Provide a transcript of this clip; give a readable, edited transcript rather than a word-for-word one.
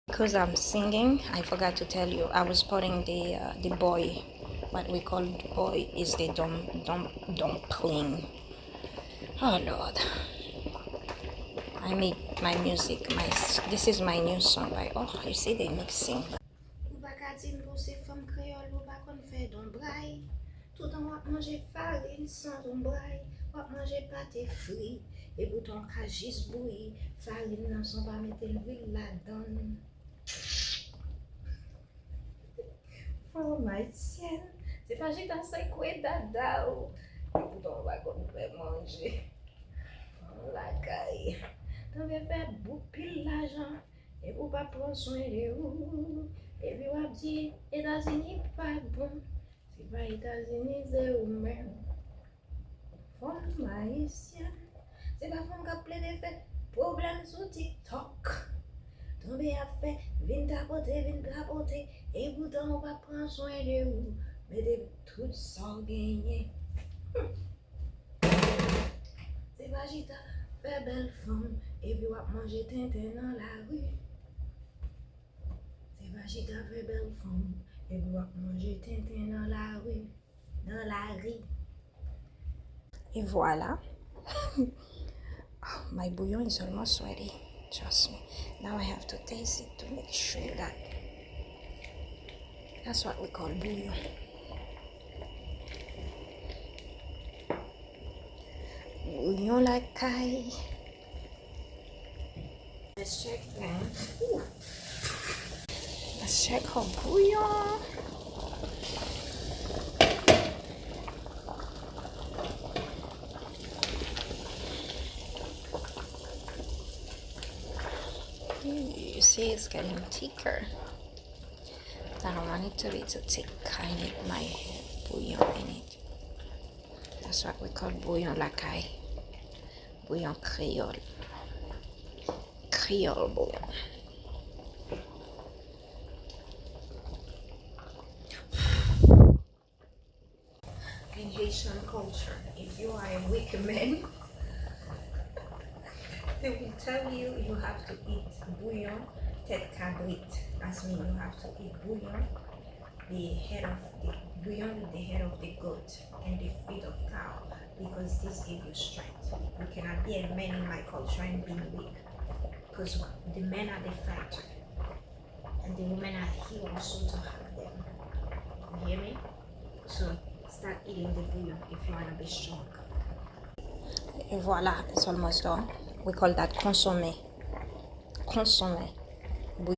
Because I'm singing, I forgot to tell you, I was putting the boy, what we call the boy is the dumpling. Oh Lord, I make my music, this is my new song by, oh, you see they mixing. Tout an wap manje farine sans ombraille, wap manje pâté frit, et bouton ka jis bouilli, farine nan son pa mette l'huile la donne. From Haitian, c'est pas juste un secoué dada ou, et bouton va qu'on fait manger. La caille. T'en veux faire 𝖬𝖺piL l'argent, et pour pas prendre soin de vous, et puis wap di, États-Unis pas bon. C'est pas États-Unis, c'est vous-même. From Haitian. C'est pas femme qui a plein de fait problème sur TikTok. Tomber à fait, vin tapoter, et pourtant on va prendre soin de vous. Mais de tout ça gagné. C'est pas Gita, fait belle femme, et puis on va manger tintin dans la rue. C'est pas Gita, fait belle femme. Et puis, on va manger tintin dans la rue. Dans la rue. Et voilà. Oh, my bouillon is almost ready. Trust me. Now I have to taste it to make sure that that's what we call bouillon. Bouillon la caille. Let's check that. Ooh. Let's check her bouillon. You see it's getting thicker. I don't want it to be too thick. I need my bouillon in it. That's what we call bouillon la caille. Bouillon Creole. Creole bouillon. In Haitian culture, if you are a weak man, they will tell you you have to eat bouillon tête cabrite. That means you have to eat bouillon, the head of the bouillon with the head of the goat and the feet of cow, because this gives you strength. You cannot be a man in my culture and be weak, because the men are the fighter and the women are here also to help them. You hear me? So start eating the bouillon if you want to be strong. Et voilà, it's almost done. We call that consommé. Consommé.